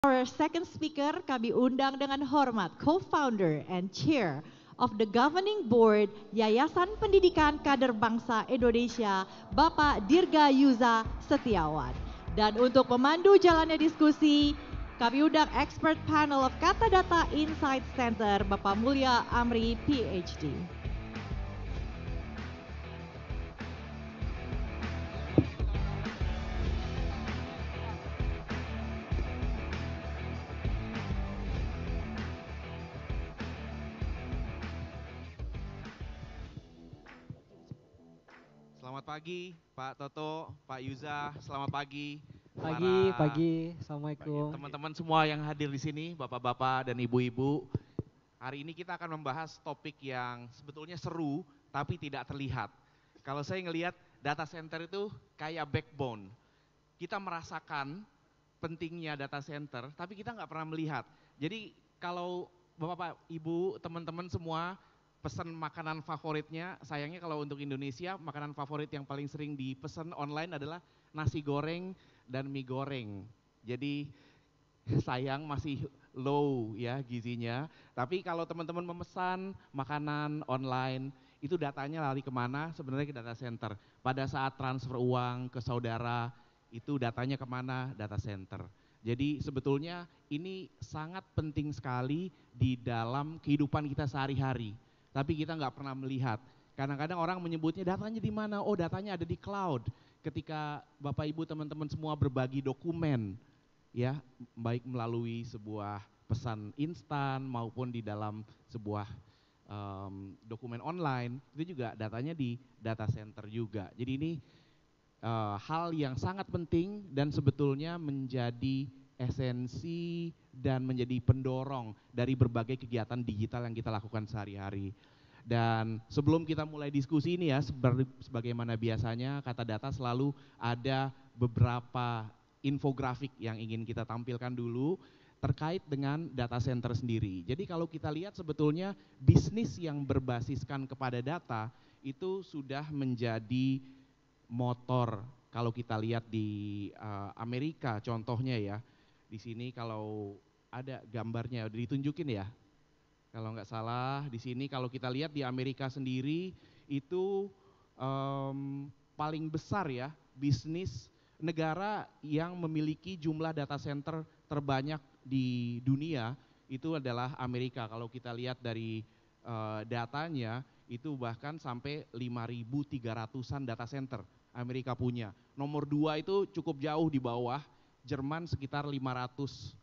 Our second speaker kami undang dengan hormat co-founder and chair of the governing board Yayasan Pendidikan Kader Bangsa Indonesia, Bapak Dirga Yuza Setiawan. Dan untuk memandu jalannya diskusi, kami undang expert panel of Kata Data Insight Center, Bapak Mulya Amri, PhD. Selamat pagi Pak Toto, Pak Yuza, selamat pagi. Pagi, Assalamualaikum. Teman-teman semua yang hadir di sini, bapak-bapak dan ibu-ibu. Hari ini kita akan membahas topik yang sebetulnya seru tapi tidak terlihat. Kalau saya ngelihat data center itu kayak backbone. Kita merasakan pentingnya data center tapi kita nggak pernah melihat. Jadi kalau bapak, ibu, teman-teman semua pesan makanan favoritnya, sayangnya kalau untuk Indonesia makanan favorit yang paling sering dipesan online adalah nasi goreng dan mie goreng. Jadi sayang masih low ya gizinya. Tapi kalau teman-teman memesan makanan online, itu datanya lari kemana? Sebenarnya ke data center. Pada saat transfer uang ke saudara, itu datanya kemana? Data center. Jadi sebetulnya ini sangat penting sekali di dalam kehidupan kita sehari-hari. Tapi kita nggak pernah melihat. Kadang-kadang orang menyebutnya datanya di mana? Oh, datanya ada di cloud. Ketika Bapak Ibu teman-teman semua berbagi dokumen, ya, baik melalui sebuah pesan instan maupun di dalam sebuah dokumen online, itu juga datanya di data center juga. Jadi ini hal yang sangat penting dan sebetulnya menjadi esensi dan menjadi pendorong dari berbagai kegiatan digital yang kita lakukan sehari-hari. Dan sebelum kita mulai diskusi ini ya, sebagaimana biasanya Kata Data selalu ada beberapa infografik yang ingin kita tampilkan dulu terkait dengan data center sendiri. Jadi kalau kita lihat sebetulnya bisnis yang berbasiskan kepada data itu sudah menjadi motor. Kalau kita lihat di Amerika contohnya ya, di sini kalau ada gambarnya ditunjukin ya, kalau nggak salah di sini kalau kita lihat di Amerika sendiri itu paling besar ya bisnis negara yang memiliki jumlah data center terbanyak di dunia itu adalah Amerika. Kalau kita lihat dari datanya itu bahkan sampai 5.300-an data center Amerika punya. Nomor 2 itu cukup jauh di bawah, Jerman sekitar 522,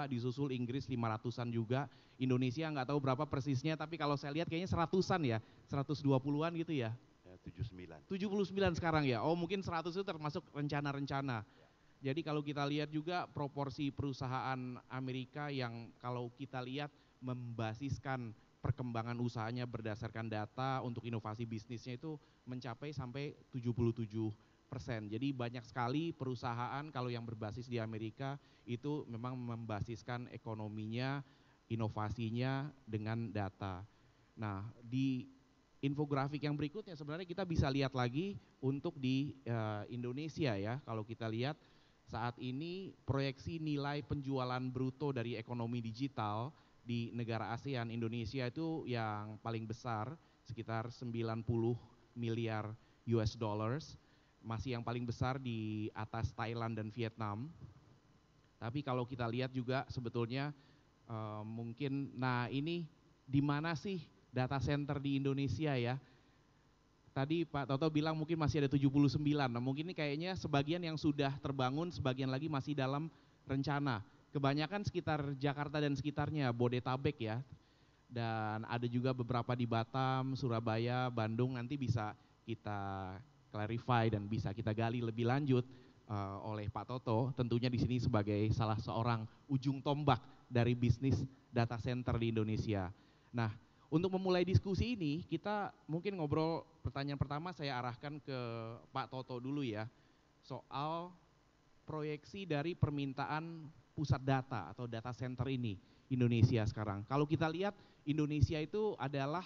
disusul Inggris 500-an juga. Indonesia nggak tahu berapa persisnya, tapi kalau saya lihat kayaknya 100-an ya, 120-an gitu ya. 79. 79 sekarang ya, oh mungkin 100 itu termasuk rencana-rencana. Jadi kalau kita lihat juga proporsi perusahaan Amerika yang kalau kita lihat membasiskan perkembangan usahanya berdasarkan data untuk inovasi bisnisnya itu mencapai sampai 77%. Jadi banyak sekali perusahaan kalau yang berbasis di Amerika itu memang membasiskan ekonominya, inovasinya dengan data. Nah, di infografik yang berikutnya sebenarnya kita bisa lihat lagi untuk di Indonesia ya. Kalau kita lihat saat ini proyeksi nilai penjualan bruto dari ekonomi digital di negara ASEAN, Indonesia itu yang paling besar sekitar 90 miliar US dollars, masih yang paling besar di atas Thailand dan Vietnam. Tapi kalau kita lihat juga sebetulnya mungkin, nah ini di mana sih data center di Indonesia ya? Tadi Pak Toto bilang mungkin masih ada 79, nah mungkin ini kayaknya sebagian yang sudah terbangun, sebagian lagi masih dalam rencana. Kebanyakan sekitar Jakarta dan sekitarnya, Bodetabek ya. Dan ada juga beberapa di Batam, Surabaya, Bandung, nanti bisa kita clarify dan bisa kita gali lebih lanjut oleh Pak Toto, tentunya di sini sebagai salah seorang ujung tombak dari bisnis data center di Indonesia. Nah, untuk memulai diskusi ini, kita mungkin ngobrol, pertanyaan pertama saya arahkan ke Pak Toto dulu ya, soal proyeksi dari permintaan pusat data atau data center ini Indonesia sekarang. Kalau kita lihat Indonesia itu adalah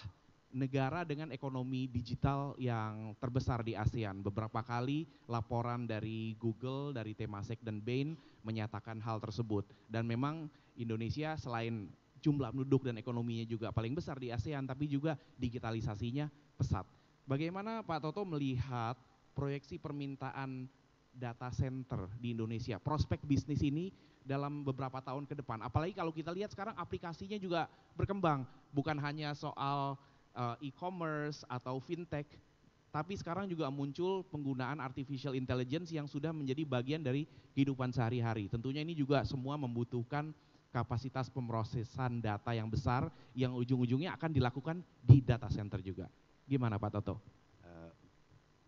negara dengan ekonomi digital yang terbesar di ASEAN. Beberapa kali laporan dari Google, dari Temasek dan Bain menyatakan hal tersebut. Dan memang Indonesia selain jumlah penduduk dan ekonominya juga paling besar di ASEAN, tapi juga digitalisasinya pesat. Bagaimana Pak Toto melihat proyeksi permintaan data center di Indonesia, prospek bisnis ini dalam beberapa tahun ke depan? Apalagi kalau kita lihat sekarang aplikasinya juga berkembang, bukan hanya soal e-commerce atau fintech, tapi sekarang juga muncul penggunaan artificial intelligence yang sudah menjadi bagian dari kehidupan sehari-hari. Tentunya ini juga semua membutuhkan kapasitas pemrosesan data yang besar yang ujung-ujungnya akan dilakukan di data center juga. Gimana Pak Toto?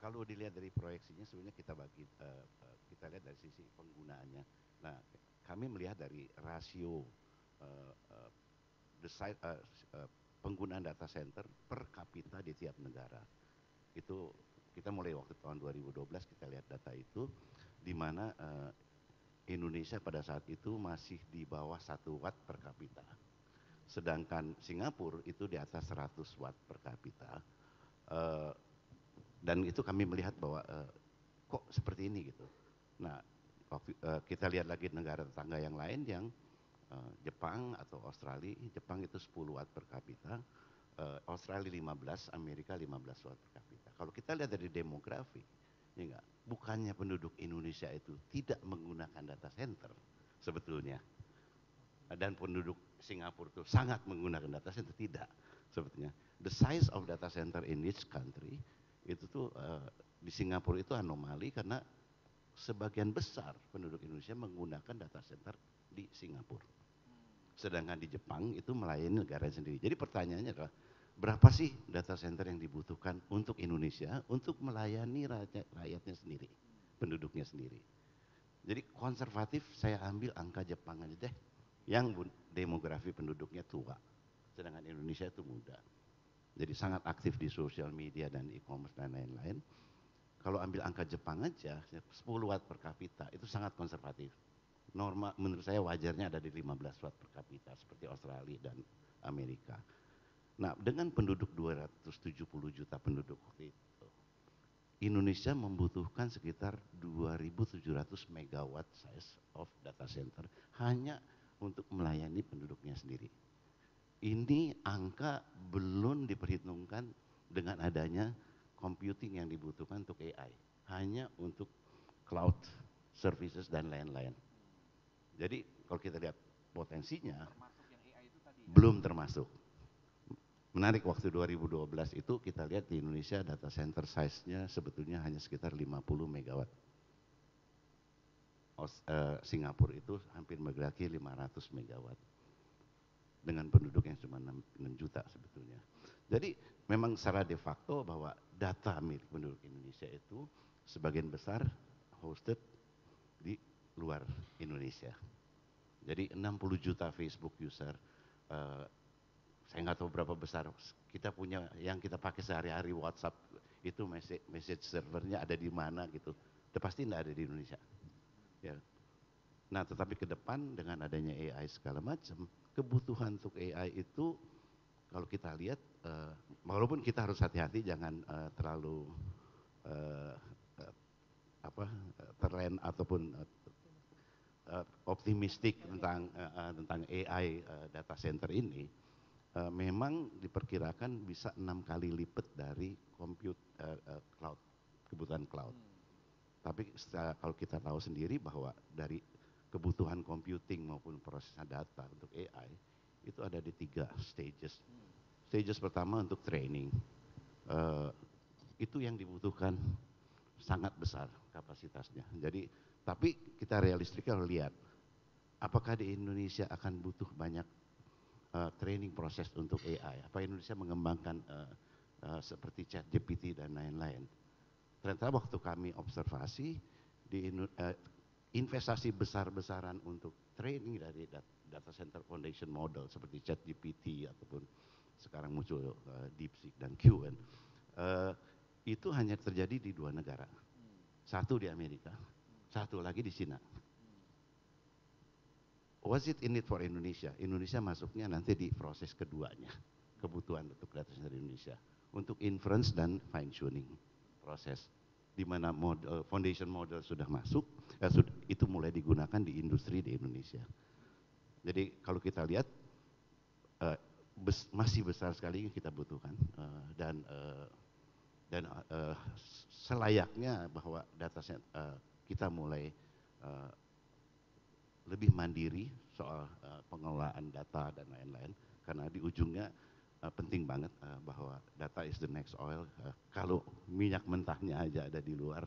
Kalau dilihat dari proyeksinya sebenarnya kita lihat dari sisi penggunaannya. Nah, kami melihat dari rasio penggunaan data center per kapita di tiap negara. Itu kita mulai waktu tahun 2012 kita lihat data itu, di mana Indonesia pada saat itu masih di bawah 1 watt per kapita. Sedangkan Singapura itu di atas 100 watt per kapita. Dan itu kami melihat bahwa kok seperti ini gitu. Nah, kita lihat lagi negara tetangga yang lain yang Jepang atau Australia. Jepang itu 10 watt per kapita, Australia 15, Amerika 15 watt per kapita. Kalau kita lihat dari demografi, ya enggak, bukannya penduduk Indonesia itu tidak menggunakan data center sebetulnya. Dan penduduk Singapura itu sangat menggunakan data center, tidak sebetulnya. The size of data center in each country itu tuh di Singapura itu anomali karena sebagian besar penduduk Indonesia menggunakan data center di Singapura. Sedangkan di Jepang itu melayani negara sendiri. Jadi pertanyaannya adalah berapa sih data center yang dibutuhkan untuk Indonesia untuk melayani rakyatnya sendiri, penduduknya sendiri. Jadi konservatif saya ambil angka Jepang aja deh, yang demografi penduduknya tua, sedangkan Indonesia itu muda. Jadi sangat aktif di sosial media dan e-commerce dan lain-lain. Kalau ambil angka Jepang aja, 10 watt per kapita itu sangat konservatif. Norma menurut saya wajarnya ada di 15 watt per kapita seperti Australia dan Amerika. Nah, dengan penduduk 270 juta penduduk waktu itu, Indonesia membutuhkan sekitar 2.700 megawatt size of data center hanya untuk melayani penduduknya sendiri. Ini angka belum diperhitungkan dengan adanya computing yang dibutuhkan untuk AI, hanya untuk cloud services dan lain-lain. Jadi kalau kita lihat potensinya, belum termasuk. Menarik, waktu 2012 itu kita lihat di Indonesia data center size-nya sebetulnya hanya sekitar 50 megawatt. Singapura itu hampir mendekati 500 megawatt. Dengan penduduk yang cuma 6 juta sebetulnya. Jadi memang secara de facto bahwa data milik penduduk Indonesia itu sebagian besar hosted di luar Indonesia. Jadi 60 juta Facebook user, saya nggak tahu berapa besar, kita punya yang kita pakai sehari-hari WhatsApp itu message servernya ada di mana gitu, itu pasti nggak ada di Indonesia. Ya. Nah, tetapi ke depan dengan adanya AI segala macam, kebutuhan untuk AI itu kalau kita lihat, walaupun kita harus hati-hati jangan terlalu terlena ataupun optimistik tentang AI data center ini, memang diperkirakan bisa 6 kali lipat dari cloud, kebutuhan cloud. Tapi kalau kita tahu sendiri bahwa dari kebutuhan computing maupun prosesnya data untuk AI itu ada di 3 stages. Stages pertama untuk training, itu yang dibutuhkan sangat besar kapasitasnya. Jadi, tapi kita realistik kalau lihat, apakah di Indonesia akan butuh banyak training proses untuk AI? Apa Indonesia mengembangkan seperti ChatGPT dan lain-lain? Ternyata waktu kami observasi di investasi besar-besaran untuk training dari data center foundation model seperti ChatGPT ataupun sekarang muncul DeepSeek dan Qwen, itu hanya terjadi di 2 negara. Satu di Amerika, satu lagi di Cina. Was it in it for Indonesia? Indonesia masuknya nanti di proses keduanya. kebutuhan untuk data center di Indonesia untuk inference dan fine tuning proses, di mana foundation model sudah masuk, itu mulai digunakan di industri di Indonesia. Jadi kalau kita lihat masih besar sekali yang kita butuhkan, dan selayaknya bahwa data kita mulai lebih mandiri soal pengelolaan data dan lain-lain, karena di ujungnya penting banget bahwa data is the next oil. Kalau minyak mentahnya aja ada di luar,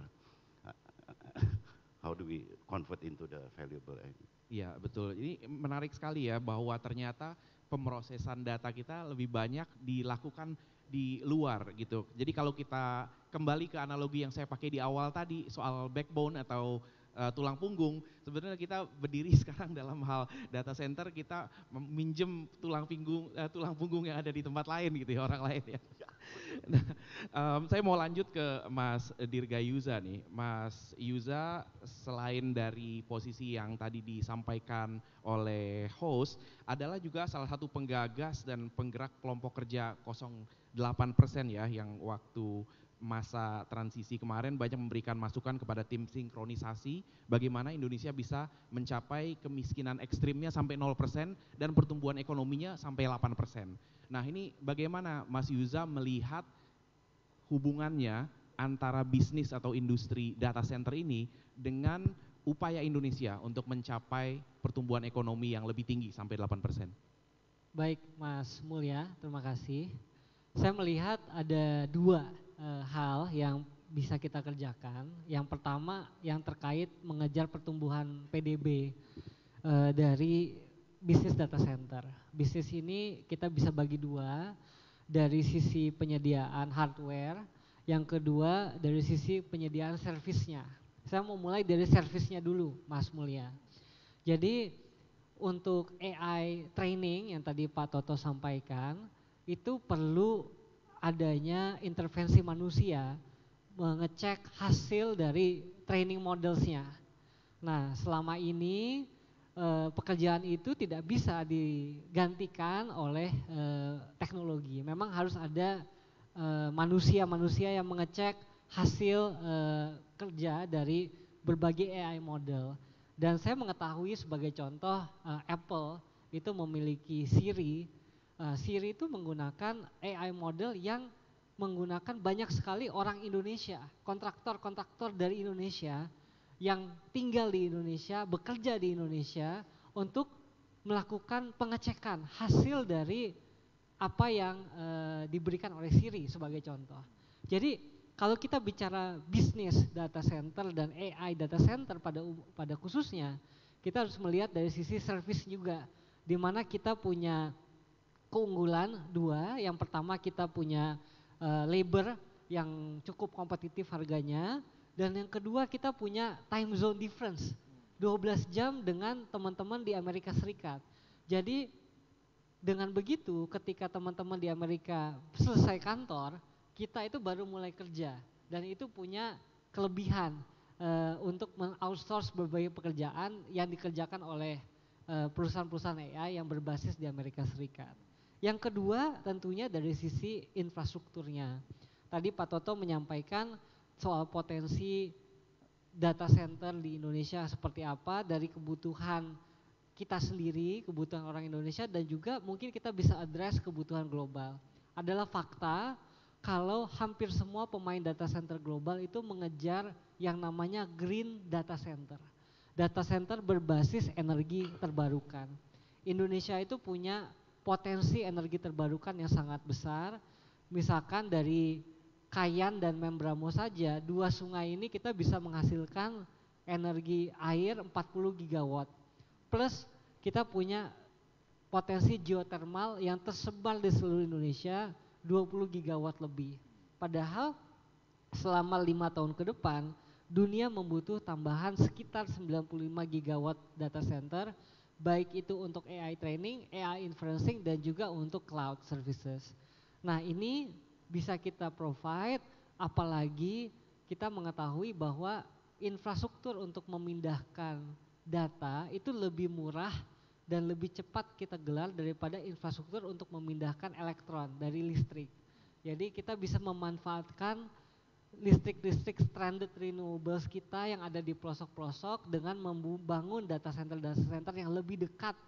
how do we convert into the valuable? Iya betul, ini menarik sekali ya bahwa ternyata pemrosesan data kita lebih banyak dilakukan di luar gitu. Jadi kalau kita kembali ke analogi yang saya pakai di awal tadi soal backbone atau tulang punggung, sebenarnya kita berdiri sekarang dalam hal data center, kita minjem tulang punggung yang ada di tempat lain gitu ya, orang lain ya. Nah, saya mau lanjut ke Mas Dirga Yuza nih. Mas Yuza, selain dari posisi yang tadi disampaikan oleh host, adalah juga salah satu penggagas dan penggerak kelompok kerja 08% ya, yang waktu masa transisi kemarin banyak memberikan masukan kepada tim sinkronisasi bagaimana Indonesia bisa mencapai kemiskinan ekstrimnya sampai 0% dan pertumbuhan ekonominya sampai 8%. Nah ini bagaimana Mas Yuza melihat hubungannya antara bisnis atau industri data center ini dengan upaya Indonesia untuk mencapai pertumbuhan ekonomi yang lebih tinggi sampai 8%? Baik Mas Mulya, terima kasih. Saya melihat ada dua hal yang bisa kita kerjakan. Yang pertama yang terkait mengejar pertumbuhan PDB dari bisnis data center. Bisnis ini kita bisa bagi dua, dari sisi penyediaan hardware, yang kedua dari sisi penyediaan servisnya. Saya mau mulai dari servisnya dulu Mas Mulya. Jadi untuk AI training yang tadi Pak Toto sampaikan, itu perlu adanya intervensi manusia mengecek hasil dari training modelsnya. Nah selama ini pekerjaan itu tidak bisa digantikan oleh teknologi. Memang harus ada manusia-manusia yang mengecek hasil kerja dari berbagai AI model. Dan saya mengetahui sebagai contoh Apple itu memiliki Siri. Siri itu menggunakan AI model yang menggunakan banyak sekali orang Indonesia, kontraktor-kontraktor dari Indonesia yang tinggal di Indonesia, bekerja di Indonesia untuk melakukan pengecekan hasil dari apa yang diberikan oleh Siri sebagai contoh. Jadi kalau kita bicara bisnis data center dan AI data center pada khususnya, kita harus melihat dari sisi service juga, di mana kita punya keunggulan dua. Yang pertama kita punya labor yang cukup kompetitif harganya, dan yang kedua kita punya time zone difference 12 jam dengan teman-teman di Amerika Serikat. Jadi dengan begitu ketika teman-teman di Amerika selesai kantor, kita itu baru mulai kerja, dan itu punya kelebihan untuk men-outsource berbagai pekerjaan yang dikerjakan oleh perusahaan-perusahaan AI yang berbasis di Amerika Serikat. Yang kedua tentunya dari sisi infrastrukturnya. Tadi Pak Toto menyampaikan soal potensi data center di Indonesia seperti apa, dari kebutuhan kita sendiri, kebutuhan orang Indonesia, dan juga mungkin kita bisa address kebutuhan global. Adalah fakta kalau hampir semua pemain data center global itu mengejar yang namanya green data center. Data center berbasis energi terbarukan. Indonesia itu punya potensi energi terbarukan yang sangat besar. Misalkan dari Kayan dan Membramo saja, dua sungai ini kita bisa menghasilkan energi air 40 gigawatt. Plus kita punya potensi geothermal yang tersebar di seluruh Indonesia 20 gigawatt lebih. Padahal selama 5 tahun ke depan dunia membutuh tambahan sekitar 95 gigawatt data center, baik itu untuk AI training, AI inferencing, dan juga untuk cloud services. Nah ini bisa kita provide, apalagi kita mengetahui bahwa infrastruktur untuk memindahkan data itu lebih murah dan lebih cepat kita gelar daripada infrastruktur untuk memindahkan elektron dari listrik. Jadi kita bisa memanfaatkan listrik-listrik stranded renewables kita yang ada di pelosok-pelosok dengan membangun data center yang lebih dekat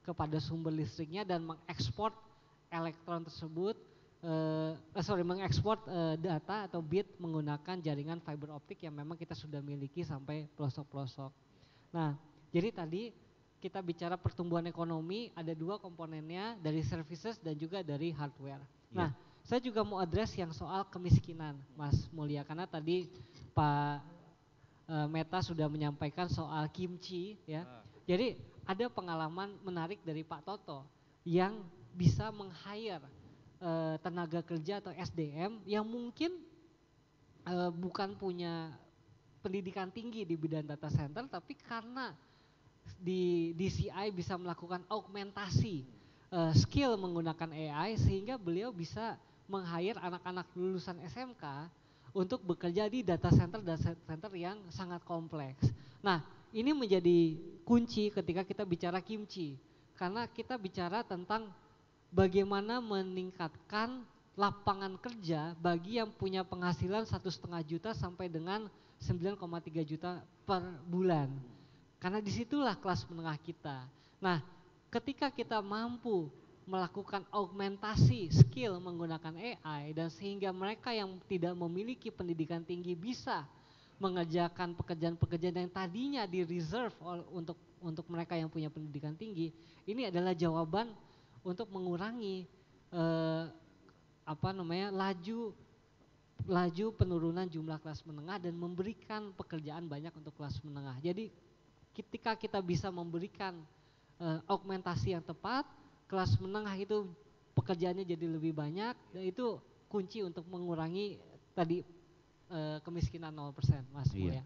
kepada sumber listriknya dan mengekspor elektron tersebut, mengekspor data atau bit menggunakan jaringan fiber optik yang memang kita sudah miliki sampai pelosok-pelosok. Nah, jadi tadi kita bicara pertumbuhan ekonomi ada dua komponennya, dari services dan juga dari hardware. Nah, saya juga mau address yang soal kemiskinan, Mas Mulya, karena tadi Pak Meta sudah menyampaikan soal kimchi ya. Jadi ada pengalaman menarik dari Pak Toto yang bisa meng-hire tenaga kerja atau SDM yang mungkin bukan punya pendidikan tinggi di bidang data center, tapi karena di DCI bisa melakukan augmentasi skill menggunakan AI sehingga beliau bisa meng-hire anak-anak lulusan SMK untuk bekerja di data center yang sangat kompleks. Nah, ini menjadi kunci ketika kita bicara kimchi, karena kita bicara tentang bagaimana meningkatkan lapangan kerja bagi yang punya penghasilan 1,5 juta sampai dengan 9,3 juta per bulan. Karena disitulah kelas menengah kita. Nah, ketika kita mampu melakukan augmentasi skill menggunakan AI dan sehingga mereka yang tidak memiliki pendidikan tinggi bisa mengerjakan pekerjaan-pekerjaan yang tadinya di reserve untuk mereka yang punya pendidikan tinggi, ini adalah jawaban untuk mengurangi laju penurunan jumlah kelas menengah dan memberikan pekerjaan banyak untuk kelas menengah. Jadi ketika kita bisa memberikan augmentasi yang tepat, kelas menengah itu pekerjaannya jadi lebih banyak, dan itu kunci untuk mengurangi tadi kemiskinan 0%, Mas Mulya.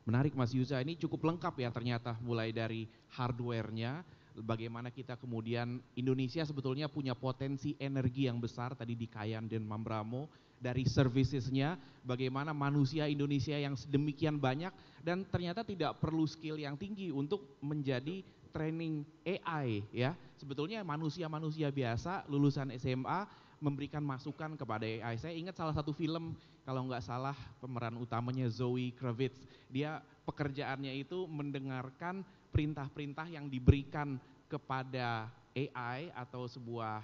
Menarik Mas Yuza, ini cukup lengkap ya ternyata, mulai dari hardware-nya, bagaimana kita kemudian Indonesia sebetulnya punya potensi energi yang besar tadi di Kayan dan Mambramo, dari servicesnya, bagaimana manusia Indonesia yang sedemikian banyak dan ternyata tidak perlu skill yang tinggi untuk menjadi training AI ya. Sebetulnya manusia-manusia biasa lulusan SMA memberikan masukan kepada AI. Saya ingat salah satu film, kalau nggak salah pemeran utamanya Zoe Kravitz, dia pekerjaannya itu mendengarkan perintah-perintah yang diberikan kepada AI atau sebuah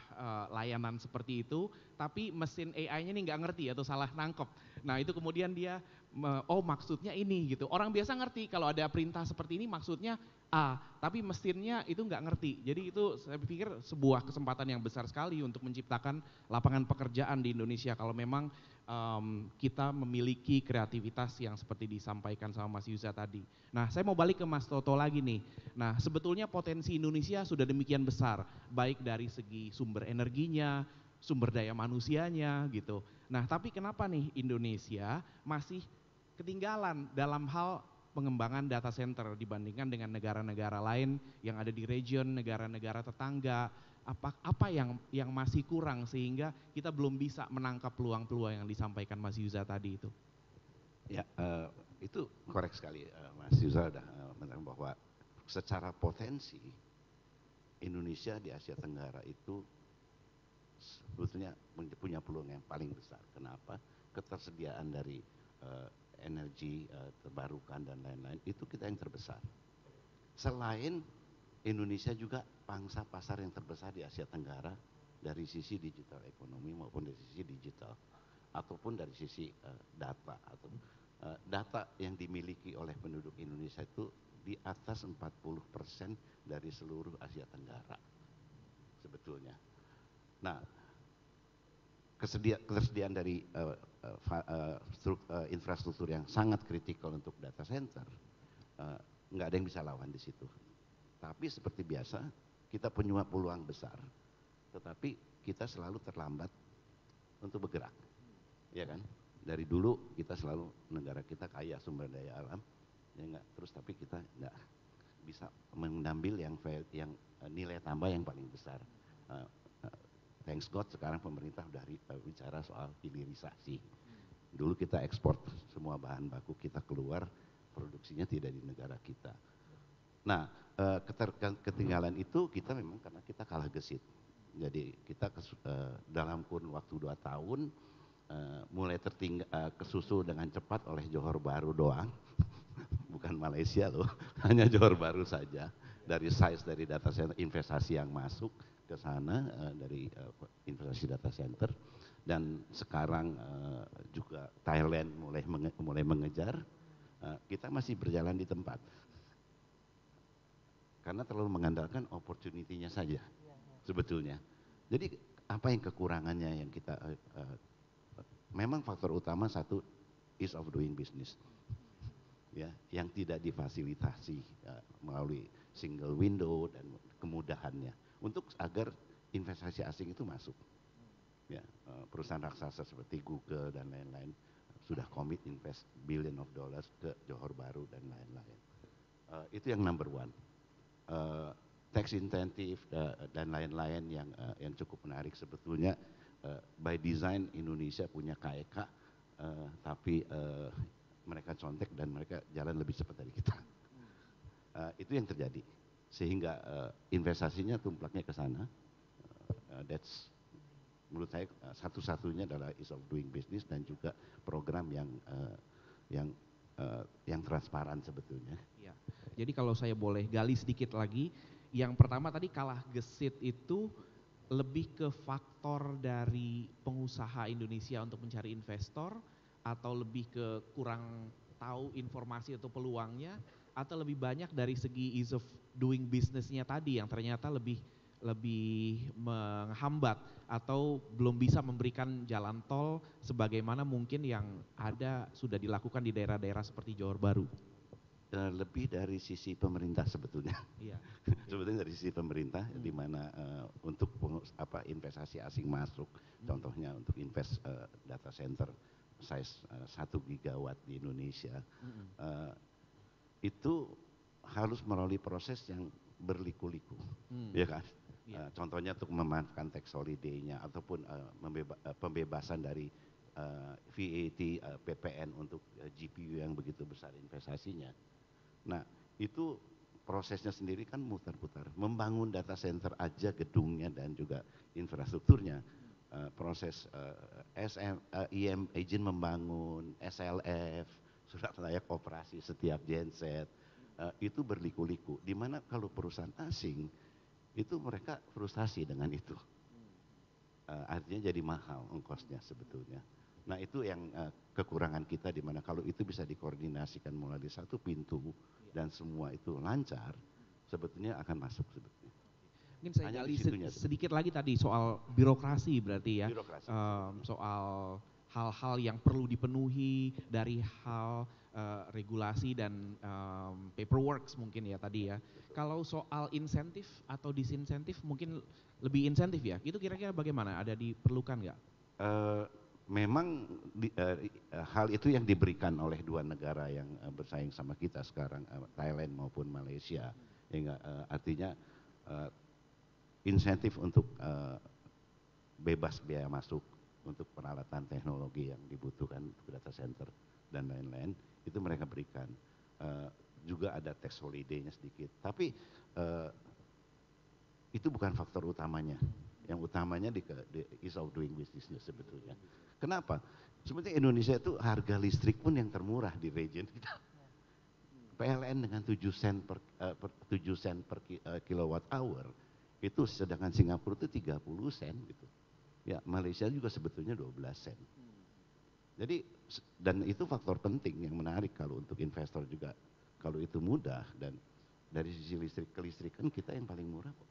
layanan seperti itu, tapi mesin AI-nya ini nggak ngerti atau salah nangkep. Nah itu kemudian dia, oh maksudnya ini gitu. Orang biasa ngerti kalau ada perintah seperti ini maksudnya A, tapi mesinnya itu nggak ngerti. Jadi itu saya pikir sebuah kesempatan yang besar sekali untuk menciptakan lapangan pekerjaan di Indonesia kalau memang kita memiliki kreativitas yang seperti disampaikan sama Mas Yuza tadi. Nah saya mau balik ke Mas Toto lagi nih. Nah sebetulnya potensi Indonesia sudah demikian besar, baik dari segi sumber energinya, sumber daya manusianya gitu. Nah tapi kenapa nih Indonesia masih ketinggalan dalam hal pengembangan data center dibandingkan dengan negara-negara lain yang ada di region, negara-negara tetangga. Apa yang masih kurang sehingga kita belum bisa menangkap peluang-peluang yang disampaikan Mas Yuza tadi itu? Ya, itu korek sekali Mas Yuza sudah menerangkan bahwa secara potensi Indonesia di Asia Tenggara itu sebetulnya punya peluang yang paling besar. Kenapa? Ketersediaan dari energi terbarukan dan lain-lain itu kita yang terbesar. Selain Indonesia juga pangsa pasar yang terbesar di Asia Tenggara dari sisi digital ekonomi maupun dari sisi digital ataupun dari sisi data atau data yang dimiliki oleh penduduk Indonesia itu di atas 40% dari seluruh Asia Tenggara sebetulnya. Nah, ketersediaan dari infrastruktur yang sangat kritikal untuk data center, nggak ada yang bisa lawan di situ. Tapi seperti biasa, kita punya peluang besar, tetapi kita selalu terlambat untuk bergerak, ya kan? Dari dulu kita selalu, negara kita kaya sumber daya alam, ya enggak, terus tapi kita nggak bisa mengambil yang nilai tambah yang paling besar. Thanks God sekarang pemerintah udah bicara soal hilirisasi. Dulu kita ekspor semua bahan baku kita keluar, produksinya tidak di negara kita. Nah, ketinggalan itu kita memang karena kita kalah gesit. Jadi kita dalam kurun waktu 2 tahun mulai kesusul dengan cepat oleh Johor Bahru doang, bukan Malaysia loh, hanya Johor Bahru saja. Dari size dari data center, investasi yang masuk ke sana dari investasi data center, dan sekarang juga Thailand mulai mengejar. Kita masih berjalan di tempat karena terlalu mengandalkan opportunity-nya saja sebetulnya. Jadi apa yang kekurangannya yang kita memang faktor utama satu, ease of doing business, ya, yang tidak difasilitasi melalui single window dan kemudahannya untuk agar investasi asing itu masuk. Ya, perusahaan raksasa seperti Google dan lain-lain sudah komit invest billion of dollars ke Johor Bahru dan lain-lain. Itu yang number one. Tax incentive dan lain-lain yang cukup menarik sebetulnya. By design Indonesia punya KEK, tapi mereka contek dan mereka jalan lebih cepat dari kita. Itu yang terjadi, sehingga investasinya tumplaknya ke sana. That's menurut saya satu-satunya adalah ease of doing business dan juga program yang transparan sebetulnya. Ya. Jadi kalau saya boleh gali sedikit lagi, yang pertama tadi kalah gesit itu lebih ke faktor dari pengusaha Indonesia untuk mencari investor, atau lebih ke kurang tahu informasi atau peluangnya, atau lebih banyak dari segi ease of doing business-nya tadi yang ternyata lebih menghambat atau belum bisa memberikan jalan tol sebagaimana mungkin yang ada sudah dilakukan di daerah-daerah seperti Johor Bahru. Lebih dari sisi pemerintah sebetulnya. Iya. Sebetulnya dari sisi pemerintah, di mana untuk investasi asing masuk, contohnya untuk invest data center size 1 gigawatt di Indonesia, itu harus melalui proses yang berliku-liku, ya kan? Contohnya untuk memanfaatkan tax holiday-nya ataupun pembebasan dari VAT, PPN untuk GPU yang begitu besar investasinya. Nah, itu prosesnya sendiri kan muter-putar. Membangun data center aja gedungnya dan juga infrastrukturnya, proses izin membangun, SLF, surat layak operasi setiap genset, itu berliku-liku. Dimana kalau perusahaan asing itu mereka frustasi dengan itu, artinya jadi mahal ongkosnya sebetulnya. Nah itu yang kekurangan kita, di mana kalau itu bisa dikoordinasikan melalui satu pintu dan semua itu lancar, sebetulnya akan masuk sebetulnya. Mungkin saya gali sedikit lagi tadi soal birokrasi berarti ya, soal hal-hal yang perlu dipenuhi dari hal regulasi dan paperwork mungkin ya tadi ya. Kalau soal insentif atau disinsentif, mungkin lebih insentif ya, itu kira-kira bagaimana? Ada diperlukan nggak? Memang hal itu yang diberikan oleh dua negara yang bersaing sama kita sekarang, Thailand maupun Malaysia. Artinya insentif untuk bebas biaya masuk untuk peralatan teknologi yang dibutuhkan untuk data center dan lain-lain, itu mereka berikan. Juga ada tax holiday-nya sedikit, tapi itu bukan faktor utamanya. Yang utamanya di ease of doing business-nya sebetulnya. Kenapa? Sebetulnya Indonesia itu harga listrik pun yang termurah di region kita. PLN dengan 7 sen per kilowatt hour, itu sedangkan Singapura itu 30 sen gitu. Ya, Malaysia juga sebetulnya 12 sen. Jadi, dan itu faktor penting yang menarik kalau untuk investor juga. Kalau itu mudah, dan dari sisi kelistrikan kita yang paling murah kok.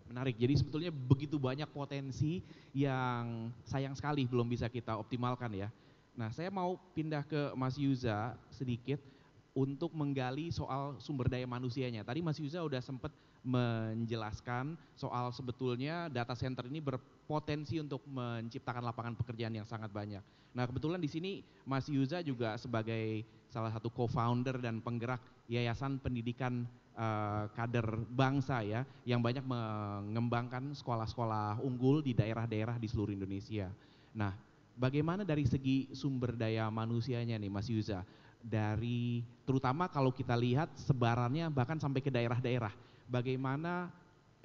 Menarik, jadi sebetulnya begitu banyak potensi yang sayang sekali belum bisa kita optimalkan ya. Nah, saya mau pindah ke Mas Yuza sedikit untuk menggali soal sumber daya manusianya. Tadi Mas Yuza udah sempat menjelaskan soal sebetulnya data center ini berpotensi untuk menciptakan lapangan pekerjaan yang sangat banyak. Nah, kebetulan di sini Mas Yuza juga sebagai salah satu co-founder dan penggerak Yayasan Pendidikan Kader Bangsa ya, yang banyak mengembangkan sekolah-sekolah unggul di daerah-daerah di seluruh Indonesia. Nah, bagaimana dari segi sumber daya manusianya nih Mas Yuza? dari terutama kalau kita lihat sebarannya bahkan sampai ke daerah-daerah. Bagaimana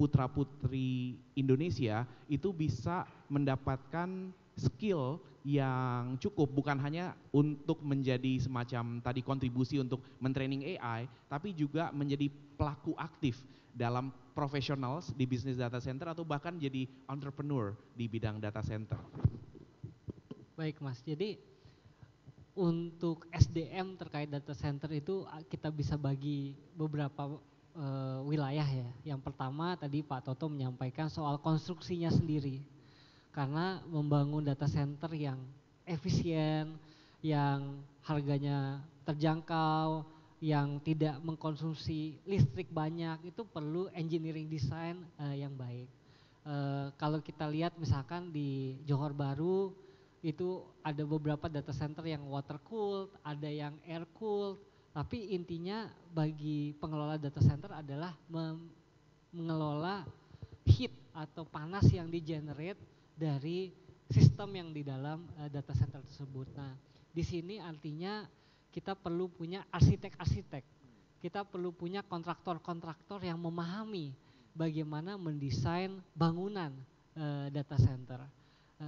putra-putri Indonesia itu bisa mendapatkan skill yang cukup, bukan hanya untuk menjadi semacam tadi kontribusi untuk mentraining AI, tapi juga menjadi pelaku aktif dalam profesional di bisnis data center atau bahkan jadi entrepreneur di bidang data center. Baik Mas, jadi untuk SDM terkait data center itu kita bisa bagi beberapa wilayah ya. Yang pertama tadi Pak Toto menyampaikan soal konstruksinya sendiri. Karena membangun data center yang efisien, yang harganya terjangkau, yang tidak mengkonsumsi listrik banyak, itu perlu engineering design yang baik. Kalau kita lihat misalkan di Johor Bahru itu ada beberapa data center yang water cooled, ada yang air cooled, tapi intinya bagi pengelola data center adalah mengelola heat atau panas yang di-generate dari sistem yang di dalam data center tersebut. Nah, di sini artinya kita perlu punya arsitek-arsitek, kita perlu punya kontraktor-kontraktor yang memahami bagaimana mendesain bangunan data center.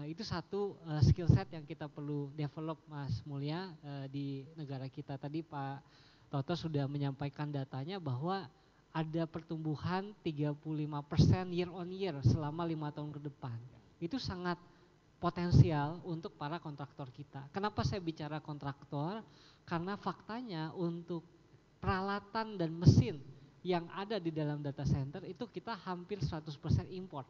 Itu satu skill set yang kita perlu develop Mas Mulya di negara kita. Tadi Pak Toto sudah menyampaikan datanya bahwa ada pertumbuhan 35% year on year selama 5 tahun ke depan. Itu sangat potensial untuk para kontraktor kita. Kenapa saya bicara kontraktor? Karena faktanya untuk peralatan dan mesin yang ada di dalam data center itu kita hampir 100% import.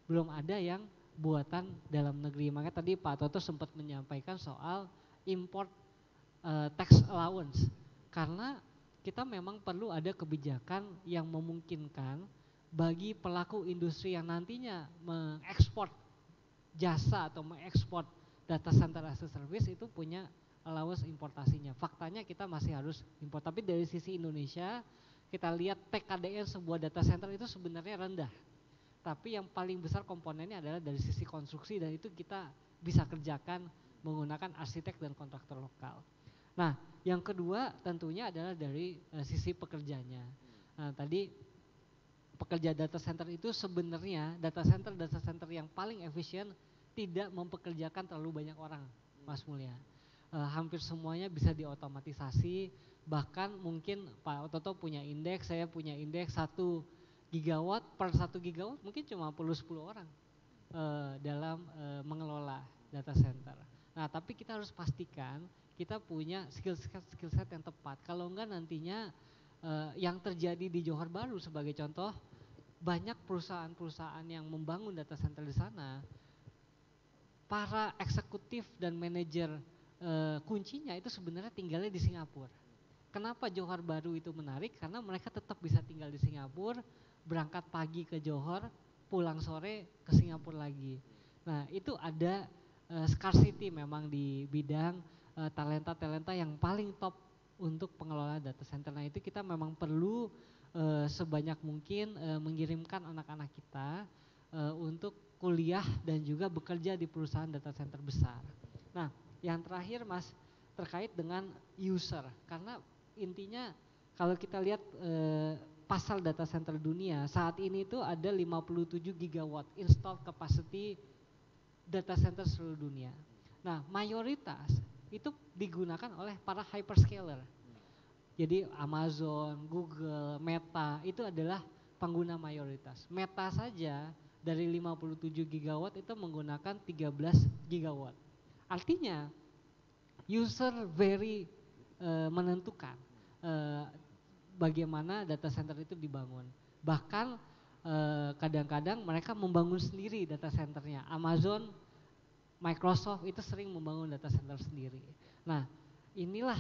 Belum ada yang buatan dalam negeri. Makanya tadi Pak Toto sempat menyampaikan soal import tax allowance. Karena kita memang perlu ada kebijakan yang memungkinkan bagi pelaku industri yang nantinya mengekspor jasa atau mengekspor data center as a service itu punya allowance importasinya. Faktanya kita masih harus import. Tapi dari sisi Indonesia kita lihat TKDN sebuah data center itu sebenarnya rendah. Tapi yang paling besar komponennya adalah dari sisi konstruksi dan itu kita bisa kerjakan menggunakan arsitek dan kontraktor lokal. Nah, yang kedua tentunya adalah dari sisi pekerjanya. Nah, tadi pekerja data center itu sebenarnya data center yang paling efisien tidak mempekerjakan terlalu banyak orang, Mas Mulya. Hampir semuanya bisa diotomatisasi, bahkan mungkin Pak Toto punya indeks, saya punya indeks 1 gigawatt per 1 gigawatt mungkin cuma perlu 10 orang dalam mengelola data center. Nah, tapi kita harus pastikan kita punya skill set yang tepat. Kalau enggak nantinya yang terjadi di Johor Bahru sebagai contoh, banyak perusahaan-perusahaan yang membangun data center di sana, para eksekutif dan manajer kuncinya itu sebenarnya tinggalnya di Singapura. Kenapa Johor Bahru itu menarik? Karena mereka tetap bisa tinggal di Singapura, berangkat pagi ke Johor, pulang sore ke Singapura lagi. Nah, itu ada scarcity memang di bidang talenta-talenta yang paling top untuk pengelola data center. Nah, itu kita memang perlu sebanyak mungkin mengirimkan anak-anak kita untuk kuliah dan juga bekerja di perusahaan data center besar. Nah, yang terakhir Mas, terkait dengan user, karena intinya kalau kita lihat pasar data center dunia saat ini itu ada 57 gigawatt installed capacity data center seluruh dunia. Nah, mayoritas itu digunakan oleh para hyperscaler. Jadi Amazon, Google, Meta itu adalah pengguna mayoritas. Meta saja dari 57 gigawatt itu menggunakan 13 gigawatt. Artinya user very menentukan bagaimana data center itu dibangun. Bahkan kadang-kadang mereka membangun sendiri data centernya. Amazon, Microsoft itu sering membangun data center sendiri. Nah, inilah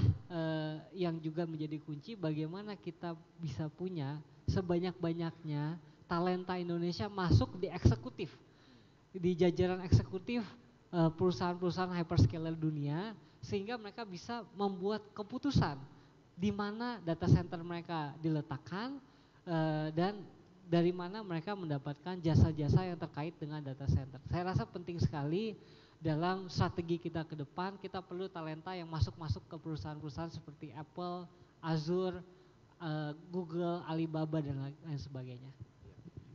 yang juga menjadi kunci bagaimana kita bisa punya sebanyak-banyaknya talenta Indonesia masuk di eksekutif, di jajaran eksekutif perusahaan-perusahaan hyperscaler dunia, sehingga mereka bisa membuat keputusan di mana data center mereka diletakkan dan dari mana mereka mendapatkan jasa-jasa yang terkait dengan data center. Saya rasa penting sekali dalam strategi kita ke depan kita perlu talenta yang masuk ke perusahaan-perusahaan seperti Apple, Azure, Google, Alibaba dan lain sebagainya.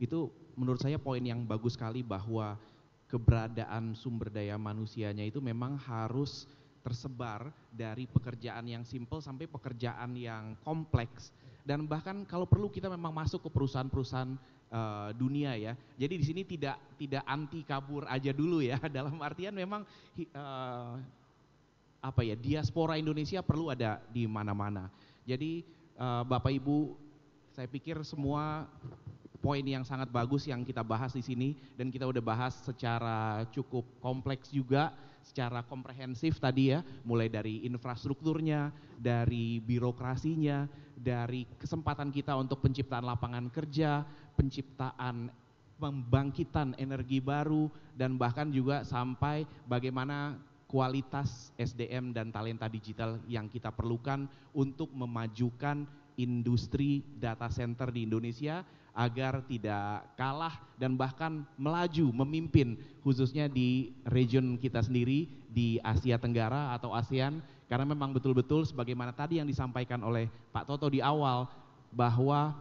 Itu menurut saya poin yang bagus sekali bahwa keberadaan sumber daya manusianya itu memang harus tersebar dari pekerjaan yang simple sampai pekerjaan yang kompleks. Dan bahkan kalau perlu kita memang masuk ke perusahaan-perusahaan dunia ya. Jadi di sini tidak anti kabur aja dulu ya. Dalam artian memang diaspora Indonesia perlu ada di mana-mana. Jadi Bapak Ibu, saya pikir semua poin yang sangat bagus yang kita bahas di sini dan kita udah bahas secara cukup kompleks juga, secara komprehensif tadi ya, mulai dari infrastrukturnya, dari birokrasinya, dari kesempatan kita untuk penciptaan lapangan kerja, penciptaan pembangkitan energi baru, dan bahkan juga sampai bagaimana kualitas SDM dan talenta digital yang kita perlukan untuk memajukan industri data center di Indonesia agar tidak kalah dan bahkan melaju memimpin khususnya di region kita sendiri di Asia Tenggara atau ASEAN, karena memang betul-betul sebagaimana tadi yang disampaikan oleh Pak Toto di awal bahwa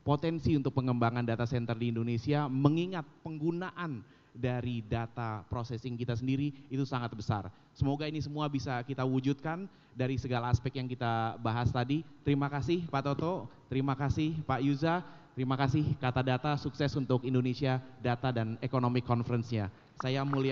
potensi untuk pengembangan data center di Indonesia mengingat penggunaan dari data processing kita sendiri itu sangat besar. Semoga ini semua bisa kita wujudkan dari segala aspek yang kita bahas tadi. Terima kasih Pak Toto, terima kasih Pak Yuza, terima kasih Kata Data, sukses untuk Indonesia Data dan Economic Conference-nya. Saya Mulya